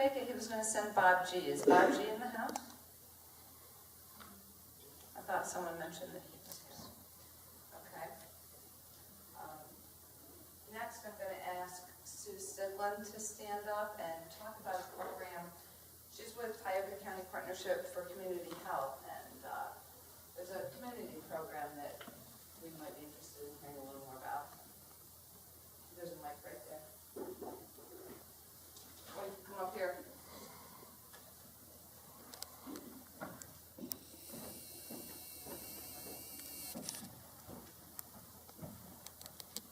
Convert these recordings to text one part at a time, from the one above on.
take it he was going to send Bob G. Is Bob G in the house? I thought someone mentioned that he was here. Okay. Next, I'm going to ask Sue Sidlin to stand up and talk about a program. She's with Tioga County Partnership for Community Health, and there's a community program that we might be interested in hearing a little more about. There's a mic right there. Why don't you come up here?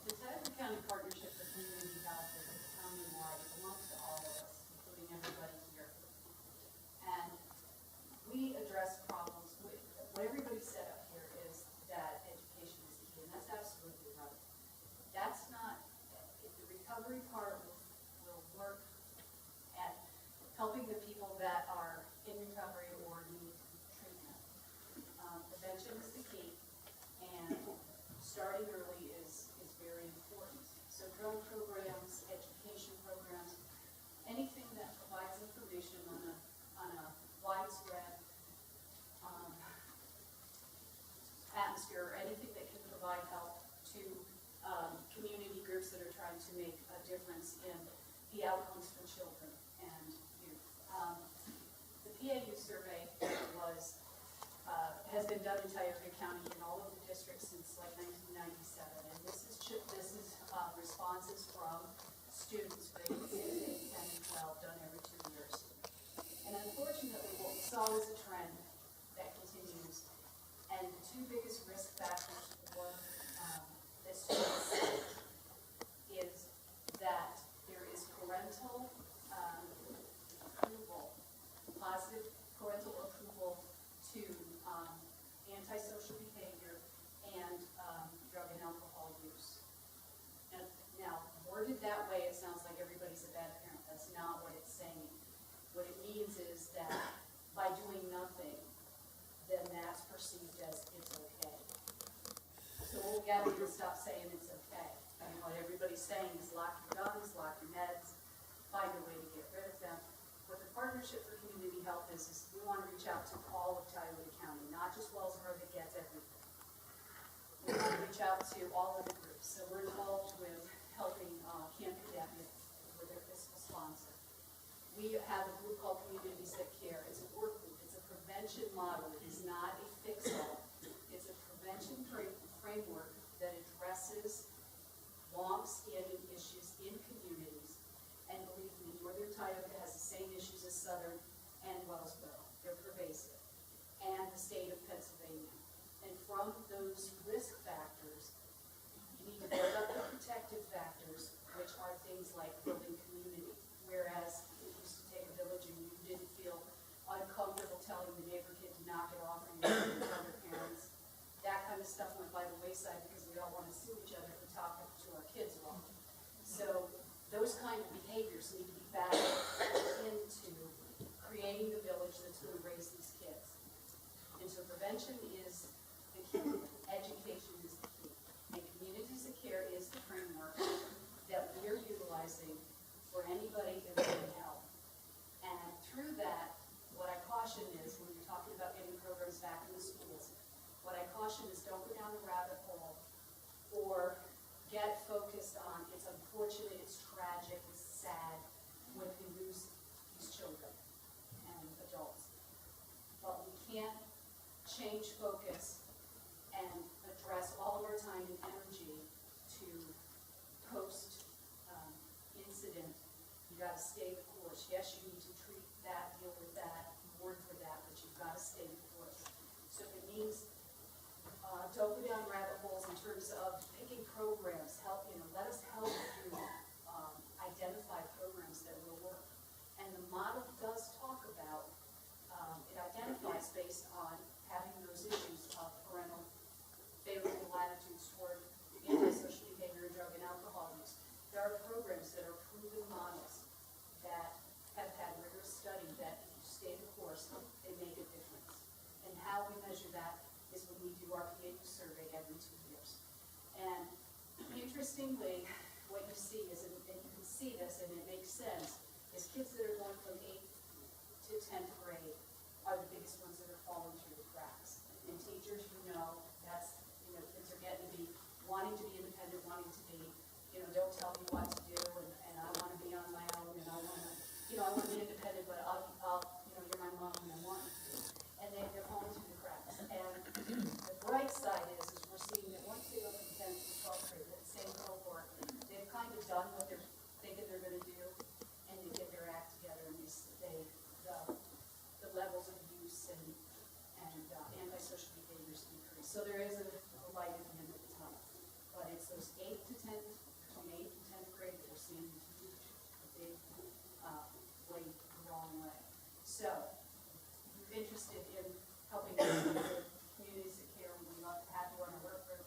The Tioga County Partnership for Community Health is county-wide. It belongs to all of us, including everybody here. And we address problems. What everybody said up here is that education is the key, and that's absolutely right. That's not, if the recovery part will work at helping the people that are in recovery or need treatment. Prevention is the key, and starting early is very important. So drug programs, education programs, anything that provides information on a widespread atmosphere, or anything that can provide help to community groups that are trying to make a difference in the outcomes for children and youth. The PAU survey has been done in Tioga County in all of the districts since like 1997, and this is responses from students rated 10 and 12 done every 2 years. And unfortunately, what we saw is a trend that continues, and the two biggest risk factors for this is that there is parental approval, positive parental approval to antisocial behavior and drug and alcohol use. And now, worded that way, it sounds like everybody's a bad parent. That's not what it's saying. What it means is that by doing nothing, then that's perceived as it's okay. So what we gotta do is stop saying it's okay. I mean, what everybody's saying is lock your guns, lock your meds, find a way to get rid of them. What the Partnership for Community Health is we want to reach out to all of Tioga County, not just Wellsboro that gets everything. We want to reach out to all of the groups. So we're involved with helping Camp Academia with their fiscal sponsor. We have a group called Communities That Care. It's a work group. It's a prevention model. It is not a fix-all. It's a prevention framework that addresses long-standing issues in communities. And believe me, Northern Tioga has the same issues as Southern and Wellsboro. They're pervasive. And the state of Pennsylvania. And from those risk factors, you need to build up the protective factors, which are things like building community. Whereas it used to take a village and you didn't feel uncomfortable telling the neighbor kid to knock it off or you didn't tell their parents. That kind of stuff went by the wayside because we all want to sue each other for talking to our kids wrong. So those kind of behaviors need to be back into creating the village that's going to raise these kids. And so prevention is the key. Education is the key. And Communities of Care is the framework that we're utilizing for anybody in need help. And through that, what I caution is, when you're talking about getting programs back in the schools, what I caution is don't go down the rabbit hole or get focused on, it's unfortunate, it's tragic, it's sad when we lose these children and adults. But we can't change focus and address all of our time and energy to post-incident. You got to stay the course. Yes, you need to treat that, deal with that, mourn for that, but you've got to stay the course. So if it means don't go down rabbit holes in terms of picking programs, let us help you identify programs that will work. And the model does talk about, it identifies based on having those issues of parental favorable attitudes toward antisocial behavior, drug and alcohol use. There are programs that are proven models that have had rigorous study that if you stay the course, they make a difference. And how we measure that is when we do our PAU survey every 2 years. And interestingly, what you see is, and you can see this and it makes sense, is kids that are going from wanting to be independent, wanting to be, don't tell me what to do, and I want to be on my own, and I want to, I want to be independent, but I'll you're my mom, and I want you. And they're falling through the cracks. And the bright side is we're seeing that once they go from 10th to 12th grade, that same cohort, they've kind of done what they're thinking they're going to do, and they get their act together, and the levels of use and antisocial behaviors decrease. So there is a light at the end of the tunnel. But it's those 8th to 10th, between 8th and 10th grade, that we're seeing a big way the wrong way. So, if you're interested in helping us with the communities that care, we'd love to have you on our work group,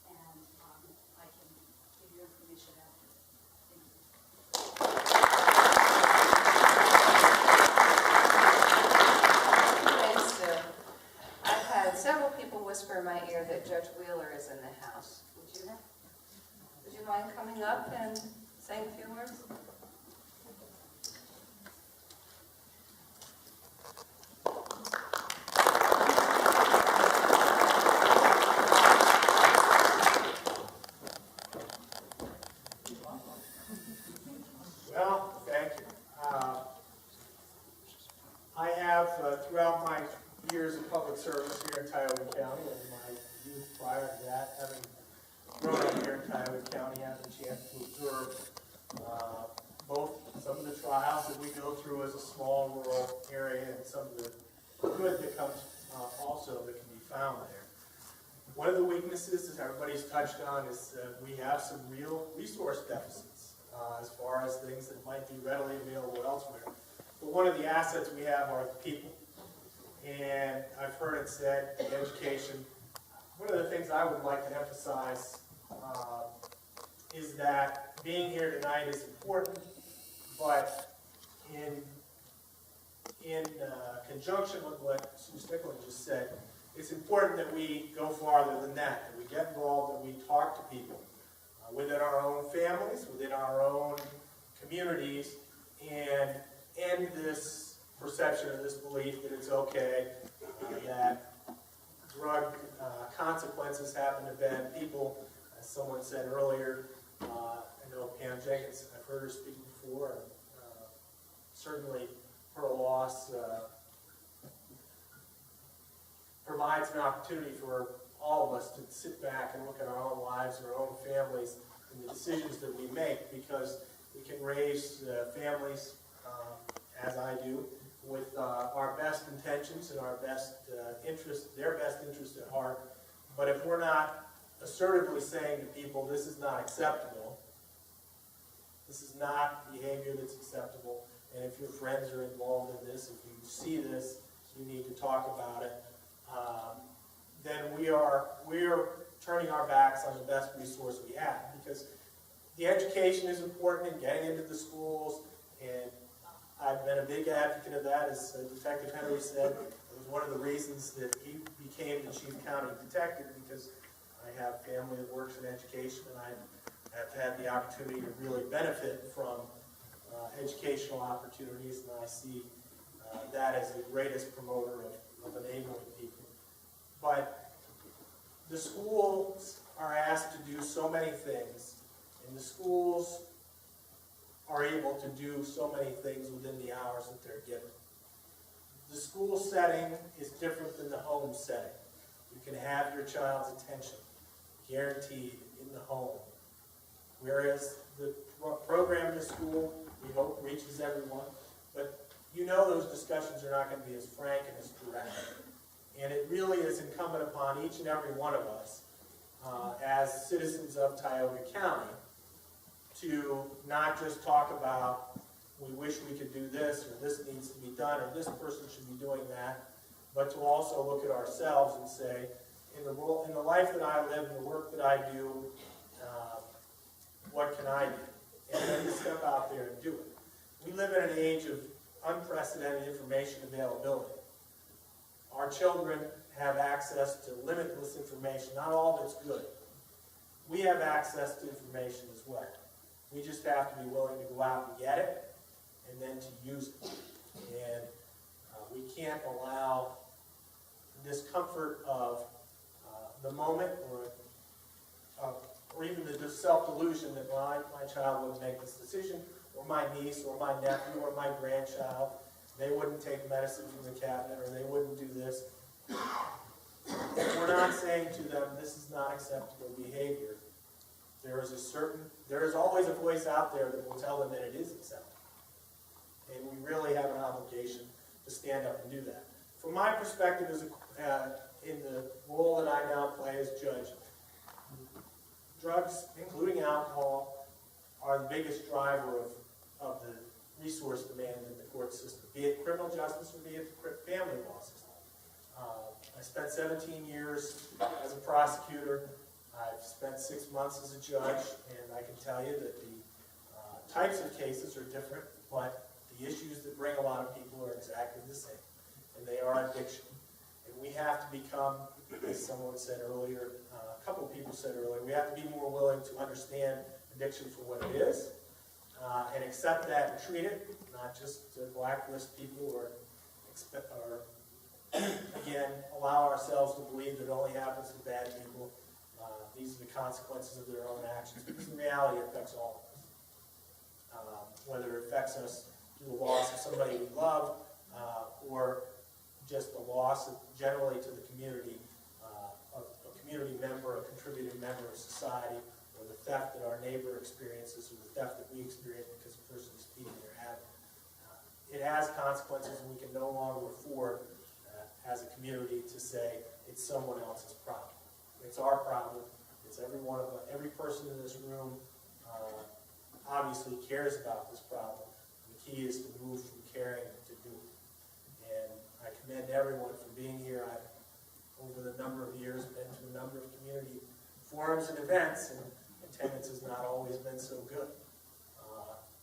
and I can give you information after. Thank you. Thanks, Sue. I've had several people whisper in my ear that Judge Wheeler is in the house. Would you mind coming up and saying a few words? Well, thank you. I have, throughout my years of public service here in Tioga County, and my youth prior to that, having grown up here in Tioga County, had the chance to observe both some of the trials that we go through as a small rural area and some of the good that comes also that can be found there. One of the weaknesses, as everybody's touched on, is we have some real resource deficits as far as things that might be readily available elsewhere. But one of the assets we have are the people. And I've heard it said, education. One of the things I would like to emphasize is that being here tonight is important, but in conjunction with what Sue Stickland just said, it's important that we go farther than that we get involved, that we talk to people within our own families, within our own communities, and end this perception or this belief that it's okay, that drug consequences happen to bad people. As someone said earlier, I know Pam Jenkins, I've heard her speak before, and certainly her loss provides an opportunity for all of us to sit back and look at our own lives, our own families, and the decisions that we make, because we can raise families, as I do, with our best intentions and our best interest, their best interest at heart. But if we're not assertively saying to people, this is not acceptable, this is not behavior that's acceptable, and if your friends are involved in this, if you see this, you need to talk about it, then we're turning our backs on the best resource we have, because the education is important in getting into the schools, and I've been a big advocate of that, as Detective Henry said. It was one of the reasons that he became the Chief County Detective, because I have family that works in education, and I have had the opportunity to really benefit from educational opportunities, and I see that as the greatest promoter of enabling people. But the schools are asked to do so many things, and the schools are able to do so many things within the hours that they're given. The school setting is different than the home setting. You can have your child's attention guaranteed in the home, whereas the program in the school, we hope, reaches everyone, but you know those discussions are not going to be as frank and as direct. And it really is incumbent upon each and every one of us as citizens of Tioga County to not just talk about, we wish we could do this, or this needs to be done, or this person should be doing that, but to also look at ourselves and say, in the life that I live, in the work that I do, what can I do? And then to step out there and do it. We live in an age of unprecedented information availability. Our children have access to limitless information, not all of it's good. We have access to information as well. We just have to be willing to go out and get it, and then to use it. And we can't allow discomfort of the moment or or even the self-delusion that my child wouldn't make this decision, or my niece, or my nephew, or my grandchild, they wouldn't take medicine from the cabinet, or they wouldn't do this. We're not saying to them, this is not acceptable behavior. There is always a voice out there that will tell them that it is acceptable. And we really have an obligation to stand up and do that. From my perspective, in the role that I now play as judge, drugs, including alcohol, are the biggest driver of the resource demand in the court system, be it criminal justice or be it the family law system. I spent 17 years as a prosecutor. I've spent 6 months as a judge, and I can tell you that the types of cases are different, but the issues that bring a lot of people are exactly the same, and they are addiction. And we have to become, as someone said earlier, a couple of people said earlier, we have to be more willing to understand addiction for what it is, and accept that and treat it, not just to blacklist people or again, allow ourselves to believe that it only happens to bad people. These are the consequences of their own actions, because in reality it affects all of us. Whether it affects us through the loss of somebody we love, or just the loss generally to the community, of a community member, a contributing member of society, or the theft that our neighbor experiences, or the theft that we experience because a person is feeding their habit. It has consequences, and we can no longer afford, as a community, to say it's someone else's problem. It's our problem. It's every person in this room obviously cares about this problem. The key is to move from caring to doing. And I commend everyone for being here. I've, over the number of years, been to a number of community forums and events, and attendance has not always been so good.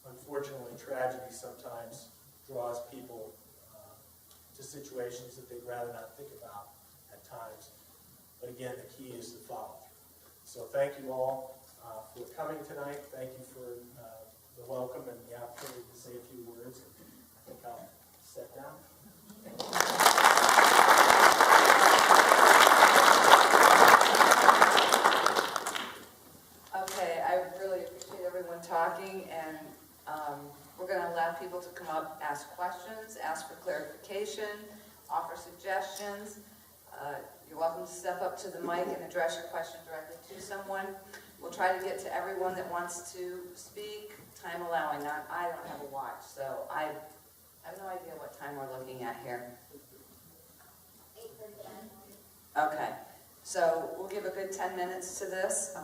Unfortunately, tragedy sometimes draws people to situations that they'd rather not think about at times. But again, the key is to follow through. So thank you all for coming tonight. Thank you for the welcome and the opportunity to say a few words. I think I'll sit down. Okay, I really appreciate everyone talking, and we're going to allow people to come up, ask questions, ask for clarification, offer suggestions. You're welcome to step up to the mic and address your question directly to someone. We'll try to get to everyone that wants to speak, time allowing. I don't have a watch, so I have no idea what time we're looking at here. 8:30. Okay, so we'll give a good 10 minutes to this.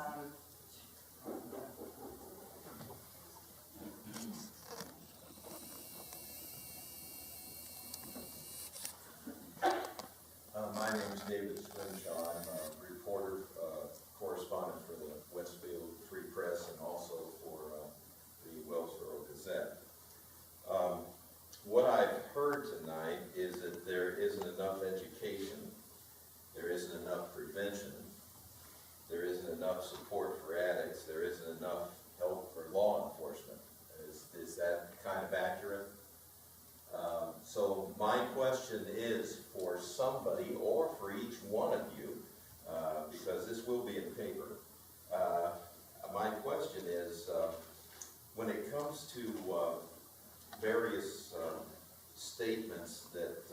My name is David Scrimshaw. I'm a reporter, correspondent for the Westfield Free Press and also for the Wellsboro Gazette. What I've heard tonight is that there isn't enough education, there isn't enough prevention, there isn't enough support for addicts, there isn't enough help for law enforcement. Is that kind of accurate? So my question is for somebody, or for each one of you, because this will be in the paper, my question is, when it comes to various statements that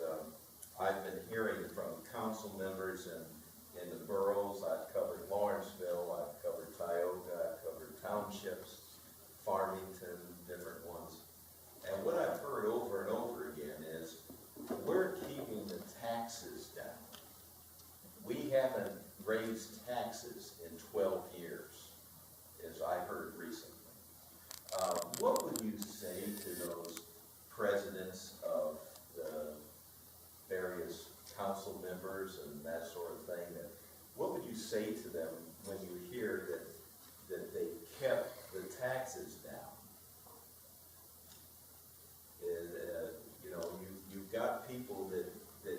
I've been hearing from council members in the boroughs, I've covered Lawrenceville, I've covered Tioga, I've covered townships, Farmington, different ones. And what I've heard over and over again is, we're keeping the taxes down. We haven't raised taxes in 12 years, as I heard recently. What would you say to those presidents of the various council members and that sort of thing? What would you say to them when you hear that they kept the taxes down? You've got people that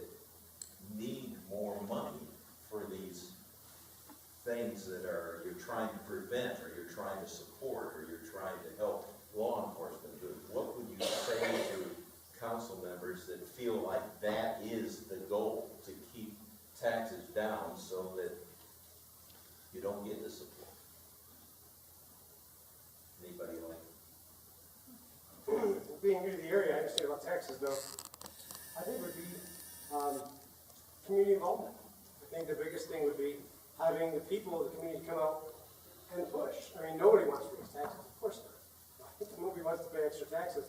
need more money for these things that you're trying to prevent, or you're trying to support, or you're trying to help law enforcement do. What would you say to council members that feel like that is the goal, to keep taxes down so that you don't get the support? new to the area, I understand about taxes though. I think would be community involvement. I think the biggest thing would be having the people of the community come out and push. I mean, nobody wants to raise taxes, of course not. Nobody wants to pay extra taxes.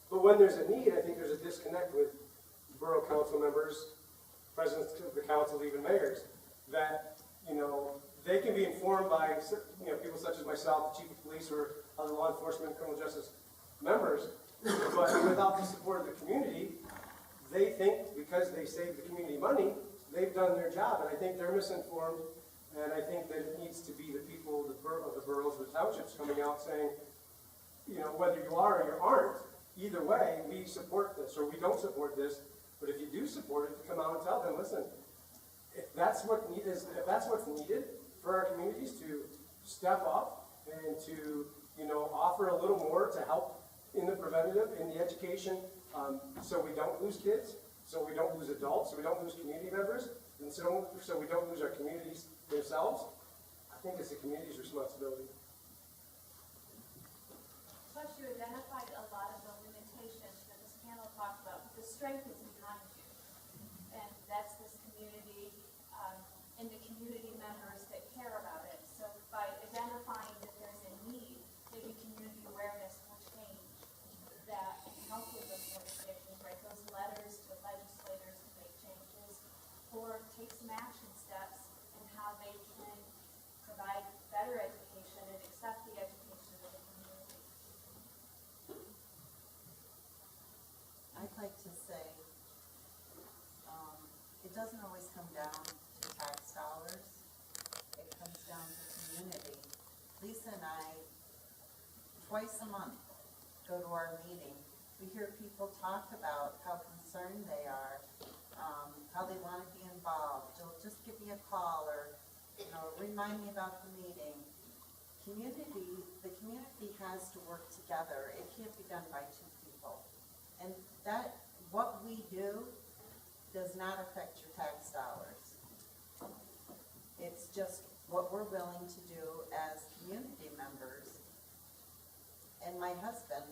But when there's a need, I think there's a disconnect with borough council members, presidents of the council, even mayors, that, you know, they can be informed by, you know, people such as myself, the chief of police, or other law enforcement, criminal justice members, but without the support of the community, they think because they save the community money, they've done their job, and I think they're misinformed, and I think that it needs to be the people of the boroughs, the townships coming out saying, you know, whether you are or you aren't, either way, we support this, or we don't support this, but if you do support it, come out and tell them, listen, if that's what if that's what's needed for our communities to step up and to, you know, offer a little more to help in the preventative, in the education, so we don't lose kids, so we don't lose adults, so we don't lose community members, and so we don't lose our communities themselves, I think it's the community's responsibility. Plus, you identified a lot of the limitations that this panel talked about, but the strength is behind you. And that's this community, and the community members that care about it. So by identifying that there's a need, maybe community awareness will change that and help with those limitations, write those letters to legislators to make changes, or take some action steps in how they can provide better education and accept the education of the community. I'd like to say, it doesn't always come down to tax dollars. It comes down to community. Lisa and I, twice a month, go to our meeting. We hear people talk about how concerned they are, how they want to be involved. They'll just give me a call or, you know, remind me about the meeting. The community has to work together. It can't be done by two people. And that, what we do does not affect your tax dollars. It's just what we're willing to do as community members. And my husband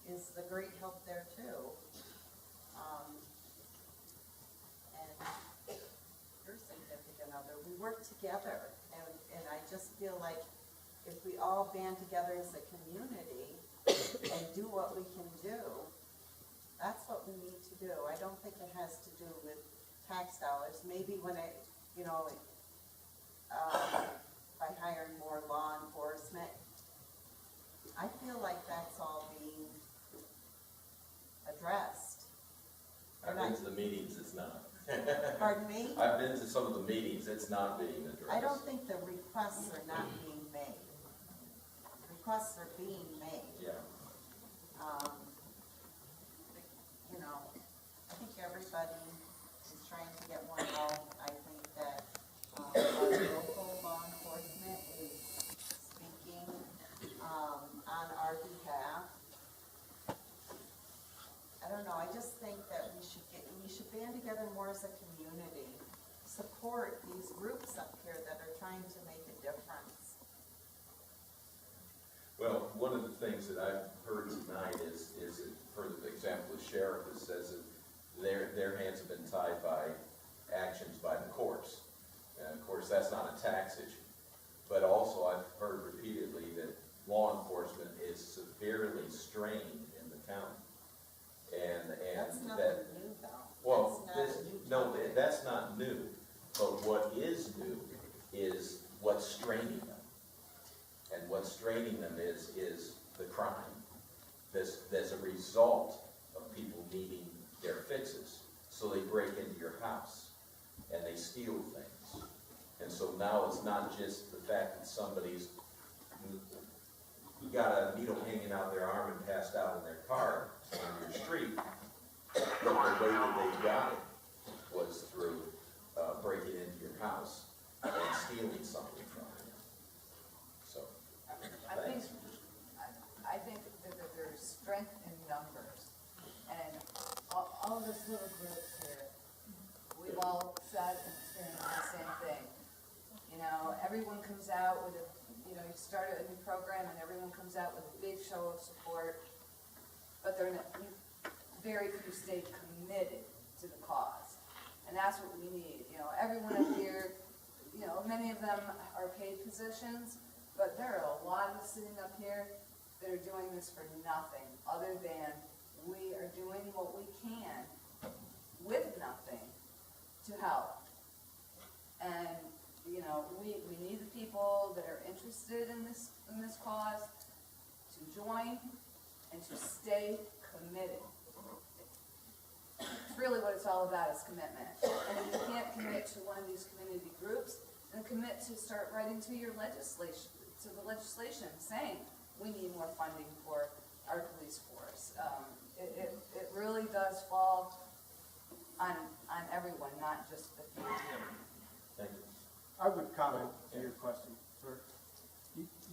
is a great help there too. And your significant other, we work together. And I just feel like if we all band together as a community and do what we can do, that's what we need to do. I don't think it has to do with tax dollars. Maybe when I, you know, by hiring more law enforcement, I feel like that's all being addressed. I've been to the meetings, it's not. Pardon me? I've been to some of the meetings, it's not being addressed. I don't think the requests are not being made. Requests are being made. Yeah. You know, I think everybody is trying to get more help. I think that our local law enforcement is speaking on our behalf. I don't know, I just think that we should band together more as a community, support these groups up here that are trying to make a difference. Well, one of the things that I've heard tonight is for example, the sheriff that says that their hands have been tied by actions by the courts. And of course, that's not a tax issue. But also I've heard repeatedly that law enforcement is severely strained in the county. And That's nothing that, new though. well, That's not a new topic. that's not new. But what is new is what's straining them. And what's straining them is the crime. There's a result of people needing their fixes. So they break into your house and they steal things. And so now it's not just the fact that somebody's got a needle hanging out their arm and passed out in their car on your street, but the way that they got it was through breaking into your house and stealing something from you. So, thanks. I think that there's strength in numbers, and all of this little group here, we've all said and experienced the same thing. You know, everyone comes out with a, you know, you start a new program and everyone comes out with a big show of support, but very few stay committed to the cause. And that's what we need, you know, everyone up here, you know, many of them are paid positions, but there are a lot of us sitting up here that are doing this for nothing, other than we are doing what we can with nothing to help. And, you know, we need the people that are interested in this cause to join and to stay committed. It's really what it's all about, is commitment. And if you can't commit to one of these community groups, then commit to start writing to your legislation, to the legislation, saying we need more funding for our police force. It really does fall on everyone, not just the few. Thank you. I would comment to your question, sir.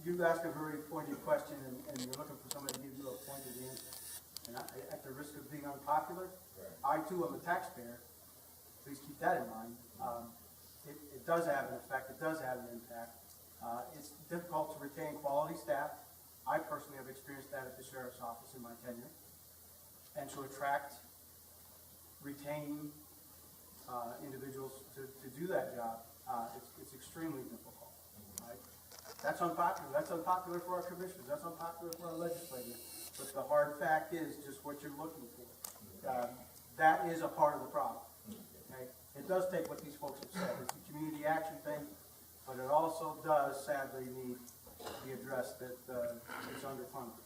You've asked a very pointed question, and you're looking for somebody to give you a pointed answer. And at the risk of being unpopular, I too am a taxpayer. Please keep that in mind. It does have an effect. It does have an impact. It's difficult to retain quality staff. I personally have experienced that at the sheriff's office in my tenure. And to attract, retain individuals to do that job, it's extremely difficult. Right? That's unpopular. That's unpopular for our commissioners. That's unpopular for our legislators. But the hard fact is just what you're looking for. That is a part of the problem. Okay? It does take what these folks have said. It's a community action thing, but it also does sadly need to be addressed that it's underfunded.